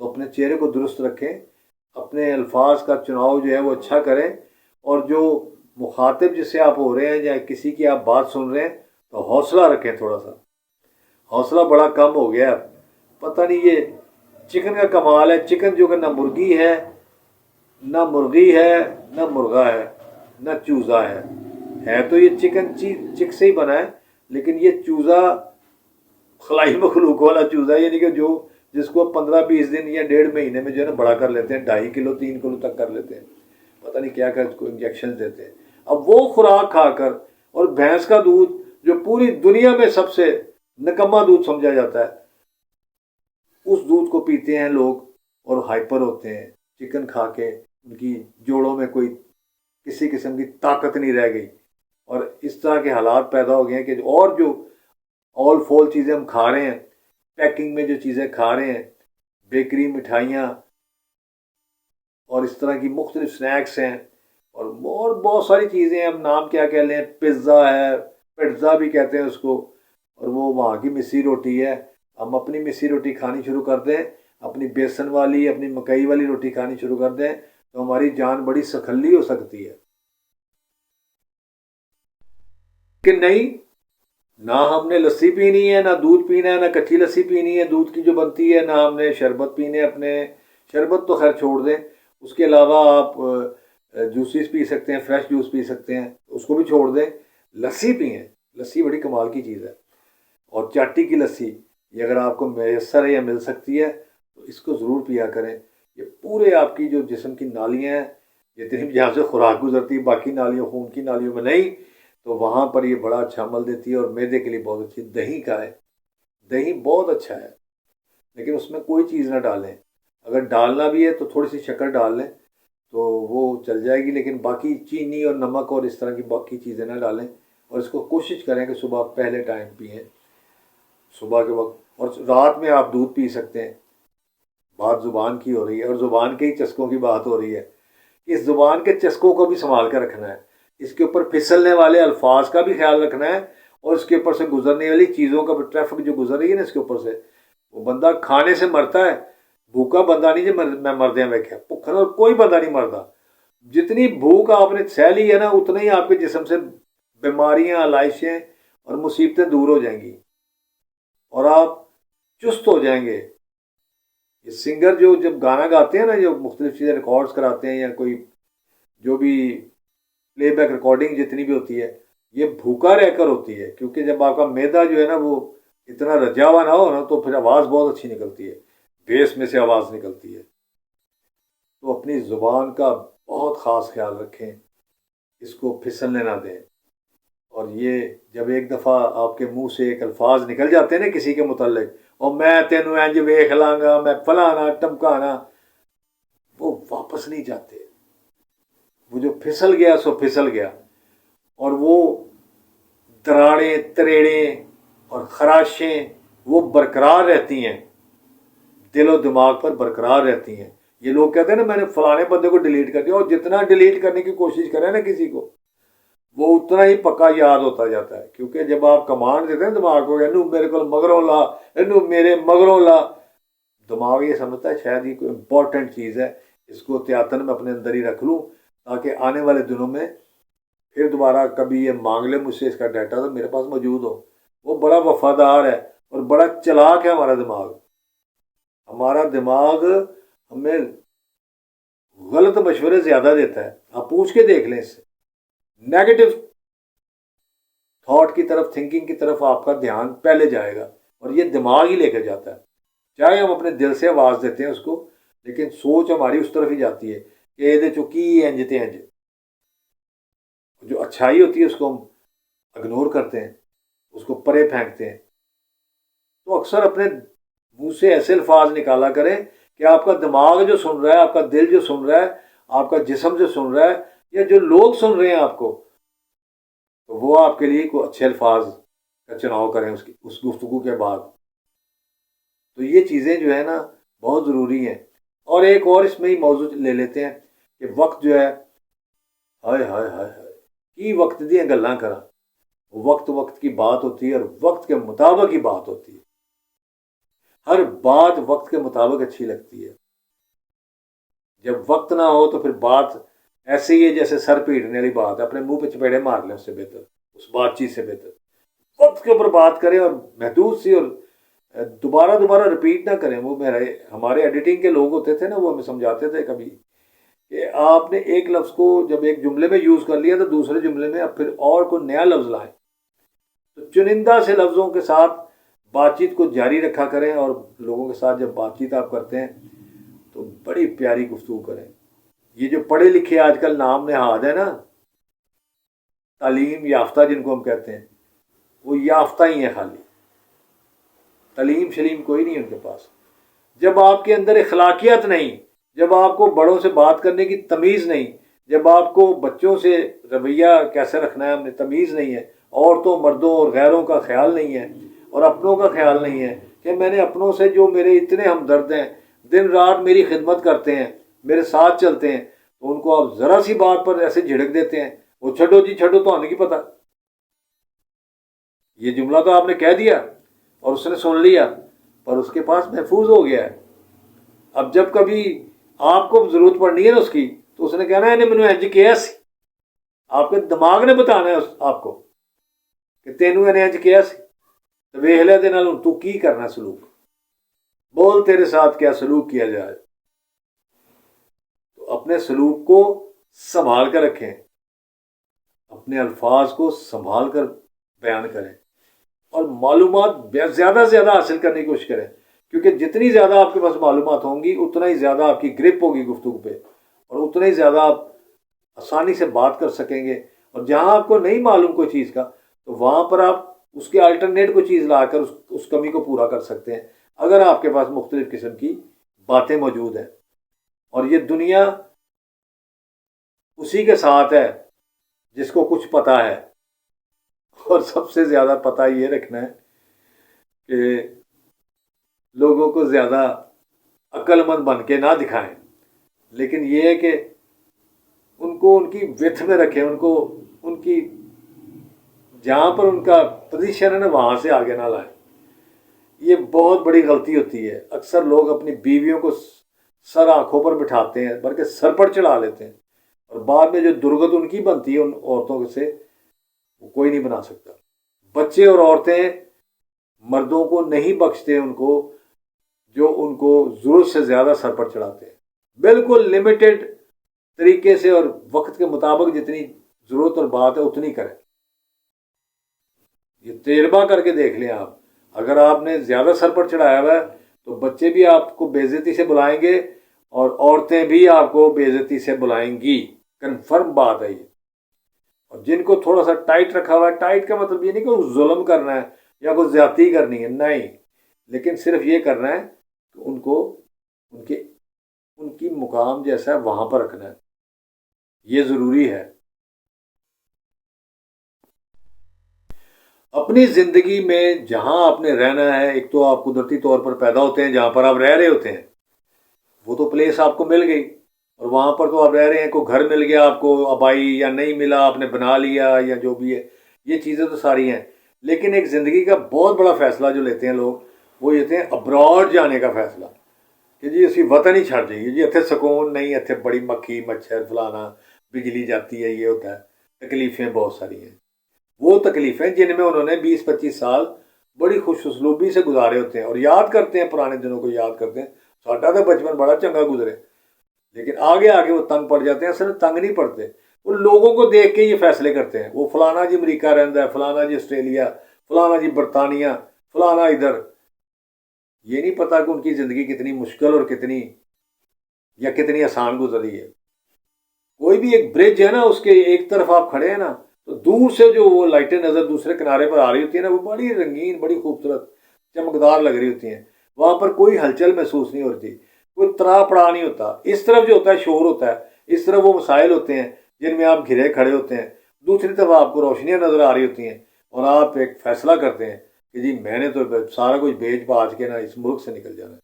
تو اپنے چہرے کو درست رکھیں، اپنے الفاظ کا چناؤ جو ہے وہ اچھا کریں، اور جو مخاطب جس سے آپ ہو رہے ہیں یا کسی کی آپ بات سن رہے ہیں تو حوصلہ رکھیں، تھوڑا سا حوصلہ بڑا کم ہو گیا ہے۔ پتہ نہیں یہ چکن کا کمال ہے، چکن جو کہ نہ مرغی ہے، نہ مرغی ہے، نہ مرغا ہے، نہ چوزا ہے تو یہ چکن چک سے ہی بنا ہے، لیکن یہ چوزا خلائی مخلوق والا چوزا ہے، یعنی کہ جس کو 15-20 دن یا 1.5 مہینے میں جو ہے نا بڑا کر لیتے ہیں، 2.5 کلو 3 کلو تک کر لیتے ہیں، پتہ نہیں کیا اس کو انجیکشن دیتے ہیں۔ اب وہ خوراک کھا کر، اور بھینس کا دودھ جو پوری دنیا میں سب سے نکما دودھ سمجھا جاتا ہے، اس دودھ کو پیتے ہیں لوگ اور ہائپر ہوتے ہیں۔ چکن کھا کے ان کی جوڑوں میں کوئی کسی قسم کی طاقت نہیں رہ گئی، اور اس طرح کے حالات پیدا ہو گئے ہیں کہ اور جو آل فول چیزیں ہم کھا رہے ہیں، پیکنگ میں جو چیزیں کھا رہے ہیں، بیکری مٹھائیاں اور اس طرح کی مختلف سنیکس ہیں، اور بہت ساری چیزیں ہیں، ہم نام کیا کہہ لیں، پیزا ہے، پیٹزا بھی کہتے ہیں اس کو، اور وہ وہاں کی مسی روٹی ہے۔ ہم اپنی مسی روٹی کھانی شروع کر دیں، اپنی بیسن والی، اپنی مکئی والی روٹی کھانی شروع کر دیں تو ہماری جان بڑی سکھلی ہو سکتی ہے۔ کہ نہیں، نہ ہم نے لسی پینی ہے، نہ دودھ پینا ہے، نہ کچی لسی پینی ہے دودھ کی جو بنتی ہے، نہ ہم نے شربت پینے اپنے، شربت تو خیر چھوڑ دیں، اس کے علاوہ آپ جوسز پی سکتے ہیں، فریش جوس پی سکتے ہیں، اس کو بھی چھوڑ دیں، لسی پئیں، لسی بڑی کمال کی چیز ہے، اور چاٹی کی لسی یہ اگر آپ کو میسر ہے یا مل سکتی ہے تو اس کو ضرور پیا کریں۔ یہ پورے آپ کی جو جسم کی نالیاں ہیں، جتنی جہاں سے خوراک گزرتی ہے باقی نالیوں، خون کی نالیوں میں نہیں، تو وہاں پر یہ بڑا اچھا عمل دیتی ہے، اور معدے کے لیے بہت اچھی۔ دہی کا ہے، دہی بہت اچھا ہے، لیکن اس میں کوئی چیز نہ ڈالیں، اگر ڈالنا بھی ہے تو تھوڑی سی شکر ڈال لیں تو وہ چل جائے گی، لیکن باقی چینی اور نمک اور اس طرح کی باقی چیزیں نہ ڈالیں، اور اس کو کوشش کریں کہ صبح پہلے ٹائم پئیں، صبح کے وقت، اور رات میں آپ دودھ پی سکتے ہیں۔ بات زبان کی ہو رہی ہے، اور زبان کے ہی چسکوں کی بات ہو رہی ہے، اس زبان کے چسکوں کو بھی سنبھال کر رکھنا ہے، اس کے اوپر پھسلنے والے الفاظ کا بھی خیال رکھنا ہے، اور اس کے اوپر سے گزرنے والی چیزوں کا ٹریفک جو گزر رہی ہے نا اس کے اوپر سے، وہ بندہ کھانے سے مرتا ہے، بھوکا بندہ نہیں جو میں مردیاں ویکھیا، بھوکا کوئی بندہ نہیں مردا، جتنی بھوک آپ نے سہ لی ہے نا اتنا ہی آپ کے جسم سے بیماریاں، علائشیں اور مصیبتیں دور ہو جائیں گی، اور آپ چست ہو جائیں گے۔ یہ سنگر جو جب گانا گاتے ہیں نا، جو مختلف چیزیں ریکارڈز کراتے ہیں، یا کوئی جو بھی پلے بیک ریکارڈنگ جتنی بھی ہوتی ہے، یہ بھوکا رہ کر ہوتی ہے، کیونکہ جب آپ کا معدہ جو ہے نا وہ اتنا رجا ہوا نہ ہو نا تو پھر آواز بہت اچھی نکلتی ہے، بیس میں سے آواز نکلتی ہے۔ تو اپنی زبان کا بہت خاص خیال رکھیں، اس کو پھسلنے نہ دیں، اور یہ جب ایک دفعہ آپ کے منہ سے ایک الفاظ نکل جاتے ہیں نا کسی کے متعلق، اور میں تینوں انج ویکھ لاں گا، میں فلانا ٹمکانا، وہ واپس نہیں جاتے، وہ جو پھسل گیا سو پھسل گیا، اور وہ دراڑیں، تریڑیں اور خراشیں وہ برقرار رہتی ہیں، دل و دماغ پر برقرار رہتی ہیں۔ یہ لوگ کہتے ہیں نا میں نے فلانے بندے کو ڈیلیٹ کر دیا، اور جتنا ڈیلیٹ کرنے کی کوشش کریں نا کسی کو، وہ اتنا ہی پکا یاد ہوتا جاتا ہے، کیونکہ جب آپ کمانڈ دیتے ہیں دماغ کو، اینو میرے کو مگروں لا، اینو میرے مگروں لا، دماغ یہ سمجھتا ہے شاید یہ کوئی امپورٹنٹ چیز ہے، اس کو احتیاطاً میں اپنے اندر ہی رکھ لوں، تاکہ آنے والے دنوں میں پھر دوبارہ کبھی یہ مانگ لے مجھ سے اس کا ڈیٹا تو میرے پاس موجود ہو۔ وہ بڑا وفادار ہے اور بڑا چلاک ہے ہمارا دماغ۔ ہمارا دماغ ہمیں غلط مشورے زیادہ دیتا ہے، آپ پوچھ کے دیکھ لیں، اس سے نیگیٹو تھاٹ کی طرف، تھنکنگ کی طرف آپ کا دھیان پہلے جائے گا، اور یہ دماغ ہی لے کے جاتا ہے، چاہے ہم اپنے دل سے آواز دیتے ہیں اس کو، لیکن سوچ ہماری اس طرف ہی جاتی ہے کہ یہ چکی انج تے انج، جو اچھائی ہوتی ہے اس کو ہم اگنور کرتے ہیں، اس کو پرے پھینکتے ہیں۔ تو اکثر اپنے منہ سے ایسے الفاظ نکالا کریں کہ آپ کا دماغ جو سن رہا ہے، آپ کا دل جو سن رہا ہے، آپ کا جسم جو سن رہا ہے، یا جو لوگ سن رہے ہیں آپ کو، تو وہ آپ کے لیے کوئی اچھے الفاظ کا چناؤ کریں اس گفتگو کے بعد۔ تو یہ چیزیں جو ہے نا بہت ضروری ہیں۔ اور ایک اور اس میں ہی موضوع لے لیتے ہیں کہ وقت جو ہے، ہائے ہائے ہائے ہائے کی وقت دیا گلاں کراں، وقت وقت کی بات ہوتی ہے، اور وقت کے مطابق ہی بات ہوتی ہے۔ ہر بات وقت کے مطابق اچھی لگتی ہے. جب وقت نہ ہو تو پھر بات ایسے ہی ہے جیسے سر پیٹنے والی بات ہے، اپنے منہ پہ چپیڑے مار لیں، اس سے بہتر، اس بات چیت سے بہتر وقت کے اوپر بات کریں اور محدود سی، اور دوبارہ دوبارہ رپیٹ نہ کریں. وہ ہمارے ایڈیٹنگ کے لوگ ہوتے تھے نا، وہ ہمیں سمجھاتے تھے کبھی کہ آپ نے ایک لفظ کو جب ایک جملے میں یوز کر لیا تو دوسرے جملے میں اب پھر اور کوئی نیا لفظ لائیں. تو چنندہ سے لفظوں کے ساتھ بات چیت کو جاری رکھا کریں، اور لوگوں کے ساتھ جب بات چیت آپ کرتے ہیں تو بڑی پیاری گفتگو کریں. یہ جو پڑھے لکھے آج کل نام نہاد ہے نا، تعلیم یافتہ جن کو ہم کہتے ہیں، وہ یافتہ ہی ہیں، خالی تعلیم شلیم کوئی نہیں ان کے پاس. جب آپ کے اندر اخلاقیات نہیں، جب آپ کو بڑوں سے بات کرنے کی تمیز نہیں، جب آپ کو بچوں سے رویہ کیسے رکھنا ہے ہم نے تمیز نہیں ہے، عورتوں مردوں اور غیروں کا خیال نہیں ہے، اور اپنوں کا خیال نہیں ہے کہ میں نے اپنوں سے جو میرے اتنے ہمدرد ہیں، دن رات میری خدمت کرتے ہیں، میرے ساتھ چلتے ہیں، تو ان کو آپ ذرا سی بات پر ایسے جھڑک دیتے ہیں، وہ چھڈو جی چھڈو تو نہیں پتہ. یہ جملہ تو آپ نے کہہ دیا اور اس نے سن لیا، پر اس کے پاس محفوظ ہو گیا ہے. اب جب کبھی آپ کو ضرورت پڑنی ہے نا اس کی، تو اس نے کہنا ہے مینوں انج کیا سی. آپ کے دماغ نے بتانا ہے آپ کو کہ تینوں نے انج کیا سی، تو ویخ لیا دے نال تو کی کرنا سلوک، بول تیرے ساتھ کیا سلوک کیا جائے. تو اپنے سلوک کو سنبھال کر رکھیں، اپنے الفاظ کو سنبھال کر بیان کریں، اور معلومات زیادہ سے زیادہ حاصل کرنے کی کوشش کریں، کیونکہ جتنی زیادہ آپ کے پاس معلومات ہوں گی اتنا ہی زیادہ آپ کی گرپ ہوگی گفتگو پہ، اور اتنا ہی زیادہ آپ آسانی سے بات کر سکیں گے. اور جہاں آپ کو نہیں معلوم کوئی چیز کا، تو وہاں پر آپ اس کے الٹرنیٹ کوئی چیز لا کر اس کمی کو پورا کر سکتے ہیں، اگر آپ کے پاس مختلف قسم کی باتیں موجود ہیں. اور یہ دنیا اسی کے ساتھ ہے جس کو کچھ پتہ ہے، اور سب سے زیادہ پتہ یہ رکھنا ہے کہ لوگوں کو زیادہ عقل مند بن کے نہ دکھائیں، لیکن یہ ہے کہ ان کو ان کی وتھ میں رکھیں، ان کو ان کی جہاں پر ان کا پوزیشن ہے نا وہاں سے آگے نہ لائیں. یہ بہت بڑی غلطی ہوتی ہے. اکثر لوگ اپنی بیویوں کو سر آنکھوں پر بٹھاتے ہیں، بلکہ سر پر چڑھا لیتے ہیں، اور بعد میں جو درگت ان کی بنتی ہے ان عورتوں سے، وہ کوئی نہیں بنا سکتا. بچے اور عورتیں مردوں کو نہیں بخشتے ان کو جو ان کو ضرورت سے زیادہ سر پر چڑھاتے ہیں. بالکل لمیٹڈ طریقے سے اور وقت کے مطابق جتنی ضرورت اور بات ہے اتنی کریں. یہ تجربہ کر کے دیکھ لیں آپ، اگر آپ نے زیادہ سر پر چڑھایا ہوا ہے تو بچے بھی آپ کو بے عزتی سے بلائیں گے، اور عورتیں بھی آپ کو بے عزتی سے بلائیں گی. کنفرم بات ہے یہ. اور جن کو تھوڑا سا ٹائٹ رکھا ہوا ہے، ٹائٹ کا مطلب یہ نہیں کہ ظلم کرنا ہے یا کوئی زیادتی کرنی ہے، نہیں، لیکن صرف یہ کرنا ہے کہ ان کو ان کی مقام جیسا ہے وہاں پر رکھنا ہے. یہ ضروری ہے. اپنی زندگی میں جہاں آپ نے رہنا ہے، ایک تو آپ قدرتی طور پر پیدا ہوتے ہیں جہاں پر آپ رہ رہے ہوتے ہیں، وہ تو پلیس آپ کو مل گئی، اور وہاں پر تو آپ رہ رہے ہیں، کوئی گھر مل گیا آپ کو آبائی، یا نہیں ملا آپ نے بنا لیا، یا جو بھی ہے، یہ چیزیں تو ساری ہیں. لیکن ایک زندگی کا بہت بڑا فیصلہ جو لیتے ہیں لوگ، وہ لیتے ہیں ابراڈ جانے کا فیصلہ، کہ جی اسی وطن ہی چھڑ جائیے جی، اتنے سکون نہیں، اتنے بڑی مکھی مچھر فلانا، بجلی جاتی ہے، یہ ہوتا ہے، تکلیفیں بہت ساری ہیں. وہ تکلیفیں جن میں انہوں نے 20-25 سال بڑی خوش اسلوبی سے گزارے ہوتے ہیں، اور یاد کرتے ہیں، پرانے دنوں کو یاد کرتے ہیں، ساڈا تو بچپن بڑا چنگا گزرے. لیکن آگے آگے وہ تنگ پڑ جاتے ہیں. اصل تنگ نہیں پڑتے، وہ لوگوں کو دیکھ کے یہ فیصلے کرتے ہیں. وہ فلانا جی امریکہ رہتا ہے، فلانا جی آسٹریلیا، فلانا جی برطانیہ، فلانا ادھر. یہ نہیں پتا کہ ان کی زندگی کتنی مشکل اور کتنی آسان گزری ہے. کوئی بھی ایک برج ہے نا، اس کے ایک طرف آپ کھڑے ہیں نا، تو دور سے جو وہ لائٹیں نظر دوسرے کنارے پر آ رہی ہوتی ہیں نا، وہ بڑی رنگین، بڑی خوبصورت، چمکدار لگ رہی ہوتی ہیں. وہاں پر کوئی ہلچل محسوس نہیں ہوتی، کوئی تڑا پڑا نہیں ہوتا. اس طرف جو ہوتا ہے شور ہوتا ہے، اس طرف وہ مسائل ہوتے ہیں جن میں آپ گھرے کھڑے ہوتے ہیں. دوسری طرف آپ کو روشنیاں نظر آ رہی ہوتی ہیں، اور آپ ایک فیصلہ کرتے ہیں کہ جی میں نے تو سارا کچھ بیچ باچ کے نا اس ملک سے نکل جانا ہے.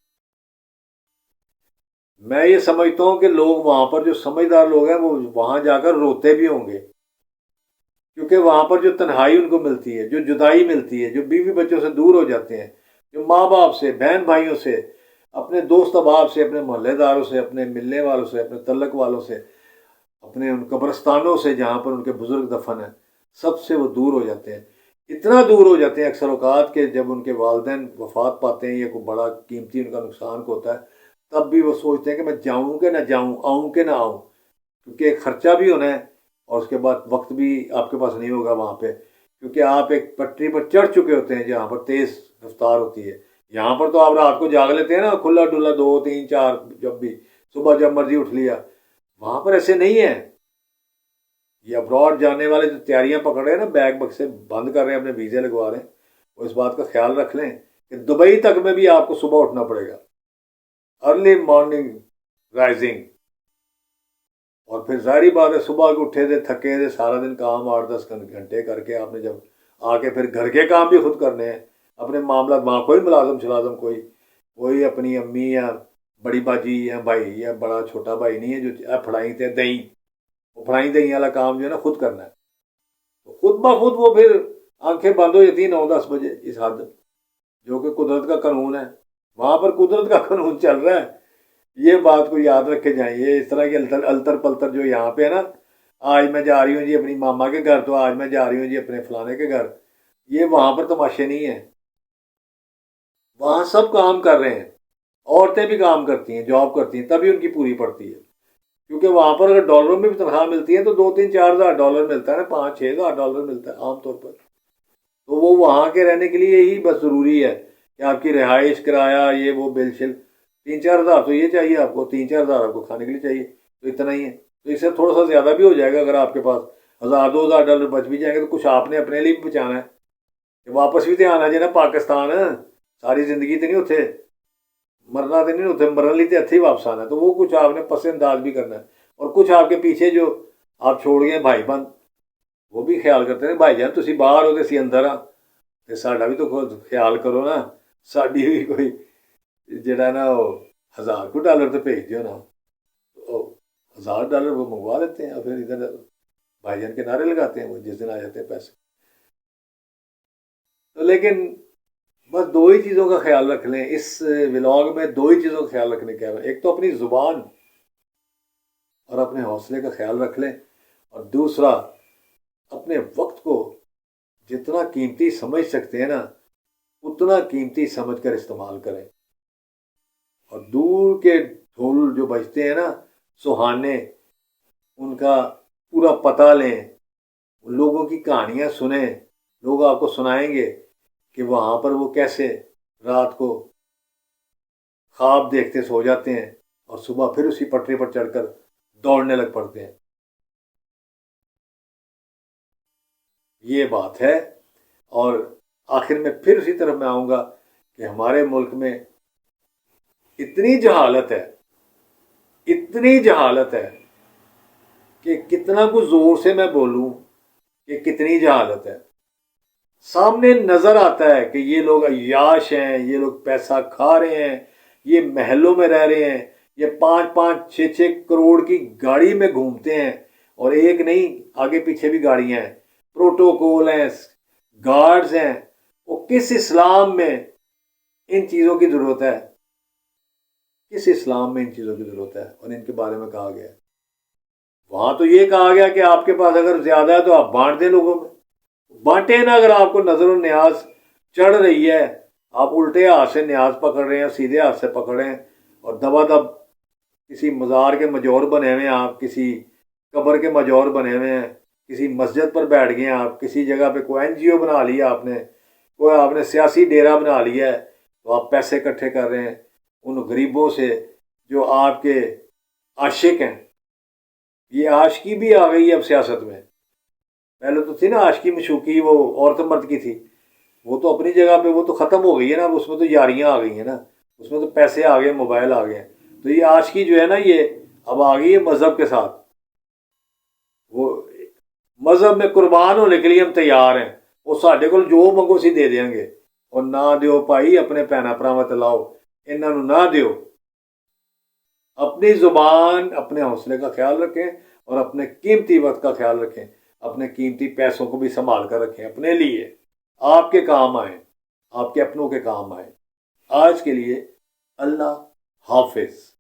میں یہ سمجھتا ہوں کہ لوگ وہاں پر جو سمجھدار لوگ ہیں وہ وہاں جا کر روتے بھی ہوں گے، کیونکہ وہاں پر جو تنہائی ان کو ملتی ہے، جو جدائی ملتی ہے، جو بیوی بچوں سے دور ہو جاتے ہیں، جو ماں باپ سے، بہن بھائیوں سے، اپنے دوست احباب سے، اپنے محلے داروں سے، اپنے ملنے والوں سے، اپنے تعلق والوں سے، اپنے ان قبرستانوں سے جہاں پر ان کے بزرگ دفن ہیں، سب سے وہ دور ہو جاتے ہیں۔ اتنا دور ہو جاتے ہیں اکثر اوقات کہ جب ان کے والدین وفات پاتے ہیں یا کوئی بڑا قیمتی ان کا نقصان کو ہوتا ہے، تب بھی وہ سوچتے ہیں کہ میں جاؤں کہ نہ جاؤں، آؤں کہ نہ آؤں، کیونکہ ایک خرچہ بھی ہونا ہے اور اس کے بعد وقت بھی آپ کے پاس نہیں ہوگا وہاں پہ، کیونکہ آپ ایک پٹری پر چڑھ چکے ہوتے ہیں جہاں پر تیز رفتار ہوتی ہے۔ یہاں پر تو آپ رات کو جاگ لیتے ہیں نا، کھلا ڈلا 2 3 4، جب بھی صبح جب مرضی اٹھ لیا۔ وہاں پر ایسے نہیں ہے۔ یہ ابراڈ جانے والے جو تیاریاں پکڑ رہے ہیں نا، بیگ بکسے بند کر رہے ہیں، اپنے ویزے لگوا رہے ہیں، وہ اس بات کا خیال رکھ لیں کہ دبئی تک میں بھی آپ کو صبح اٹھنا پڑے گا، ارلی مارننگ رائزنگ۔ اور پھر ظاہری بات ہے صبح کو اٹھے تھے تھکے تھے، سارا دن کام 8 10 گھنٹے کر کے آپ نے جب آ کے پھر گھر کے کام بھی خود کرنے ہیں، اپنے معاملات، وہاں کوئی ملازم شلازم کوئی اپنی امی یا بڑی باجی یا بھائی یا بڑا چھوٹا بھائی نہیں ہے جو پھڑائی تھے دہی، وہ پھڑائی دہی والا کام جو ہے نا خود کرنا ہے۔ تو خود بخود وہ پھر آنکھیں بند ہو جاتی ہیں 9 10 بجے اس حد، جو کہ قدرت کا قانون ہے، وہاں پر قدرت کا قانون چل رہا ہے۔ یہ بات کو یاد رکھے جائیں۔ یہ اس طرح کے التر پلتر جو یہاں پہ ہے نا، آج میں جا رہی ہوں جی اپنی ماما کے گھر، تو آج میں جا رہی ہوں جی اپنے فلانے کے گھر، یہ وہاں پر تماشے نہیں ہیں۔ وہاں سب کام کر رہے ہیں، عورتیں بھی کام کرتی ہیں، جاب کرتی ہیں، تبھی ان کی پوری پڑتی ہے، کیونکہ وہاں پر اگر ڈالروں میں بھی تنخواہ ملتی ہے تو 2 3 4 ہزار ڈالر ملتا ہے نا، 5 6 ہزار ڈالر ملتا ہے عام طور پر۔ تو وہ وہاں کے رہنے کے لیے ہی بس ضروری ہے کہ آپ کی رہائش، کرایہ، یہ وہ بل شل، 3 4 ہزار تو یہ چاہیے آپ کو، 3 4 ہزار آپ کو کھانے کے لیے چاہیے، تو اتنا ہی ہے۔ تو اس سے تھوڑا سا زیادہ بھی ہو جائے گا، اگر آپ کے پاس 1000 2 ہزار ڈالر بچ بھی جائیں گے تو کچھ آپ نے اپنے لیے بھی بچانا ہے، کہ واپس بھی تو آنا جائے نا پاکستان، ساری زندگی تو نہیں اتنے مرنا، تو نہیں اتنے مرن لی تو اتنے ہی واپس آنا ہے، تو وہ کچھ آپ نے پس انداز بھی کرنا ہے۔ اور کچھ آپ کے پیچھے جو آپ چھوڑ گئے بھائی بند، وہ بھی خیال کرتے ہیں بھائی جان تسی باہر ہو تو اسی اندر ہاں، تے ساڈا بھی تو خیال کرو نا، ساڈی بھی کوئی جڑا نا وہ 1000 کو ڈالر تو بھیج دیو نا۔ 1000 ڈالر وہ منگوا لیتے ہیں اور پھر ادھر بھائی جان کے نعرے لگاتے ہیں وہ جس دن آ جاتے ہیں پیسے۔ تو لیکن بس 2 ہی چیزوں کا خیال رکھ لیں اس ولاگ میں، 2 ہی چیزوں کا خیال رکھنے کے ہیں، ایک تو اپنی زبان اور اپنے حوصلے کا خیال رکھ لیں، اور دوسرا اپنے وقت کو جتنا قیمتی سمجھ سکتے ہیں نا اتنا قیمتی سمجھ کر استعمال کریں، اور دور کے ڈھول جو بجتے ہیں نا سہانے، ان کا پورا پتہ لیں، لوگوں کی کہانیاں سنیں، لوگ آپ کو سنائیں گے کہ وہاں پر وہ کیسے رات کو خواب دیکھتے سو جاتے ہیں اور صبح پھر اسی پٹری پر چڑھ کر دوڑنے لگ پڑتے ہیں۔ یہ بات ہے۔ اور آخر میں پھر اسی طرف میں آؤں گا کہ ہمارے ملک میں اتنی جہالت ہے، اتنی جہالت ہے کہ کتنا کچھ زور سے میں بولوں کہ کتنی جہالت ہے۔ سامنے نظر آتا ہے کہ یہ لوگ عیاش ہیں، یہ لوگ پیسہ کھا رہے ہیں، یہ محلوں میں رہ رہے ہیں، یہ 5 5 6 6 کروڑ کی گاڑی میں گھومتے ہیں، اور ایک نہیں آگے پیچھے بھی گاڑیاں ہیں، پروٹوکول ہیں، گارڈز ہیں۔ وہ کس اسلام میں ان چیزوں کی ضرورت ہے؟ کس اسلام میں ان چیزوں کی ضرورت ہے اور ان کے بارے میں کہا گیا ہے؟ وہاں تو یہ کہا گیا کہ آپ کے پاس اگر زیادہ ہے تو آپ بانٹ دیں لوگوں میں، بانٹے نا۔ اگر آپ کو نظر و نیاز چڑھ رہی ہے، آپ الٹے ہاتھ سے نیاز پکڑ رہے ہیں، سیدھے ہاتھ سے پکڑ رہے ہیں، اور دبا دب کسی مزار کے مجور بنے ہوئے ہیں، آپ کسی قبر کے مجور بنے ہوئے ہیں، کسی مسجد پر بیٹھ گئے ہیں، آپ کسی جگہ پہ کوئی NGO بنا لیا آپ نے سیاسی ڈیرا بنا لیا ہے، تو آپ پیسے اکٹھے کر رہے ہیں ان غریبوں سے جو آپ کے عاشق ہیں۔ یہ عاشقی بھی آ گئی ہے اب سیاست میں، پہلے تو تھی نا عاشقی مشوقی، وہ عورت مرد کی تھی، وہ تو اپنی جگہ پہ وہ تو ختم ہو گئی ہے نا، اس میں تو یاریاں آ گئی ہیں نا، اس میں تو پیسے آ گئے، موبائل آ گئے ہیں۔ تو یہ عاشقی جو ہے نا یہ اب آ گئی ہے مذہب کے ساتھ۔ وہ مذہب میں قربان ہونے کے لیے ہم تیار ہیں، وہ ساڈے کول جو منگو سی دے دیں گے، اور نہ دیو بھائی اپنے بھیناں بھراواں تے لاؤ، انہاں نوں نہ دیو۔ اپنی زبان، اپنے حوصلے کا خیال رکھیں، اور اپنے قیمتی وقت کا خیال رکھیں، اپنے قیمتی پیسوں کو بھی سنبھال کر رکھیں، اپنے لیے آپ کے کام آئیں، آپ کے اپنوں کے کام آئیں۔ آج کے لیے اللہ حافظ.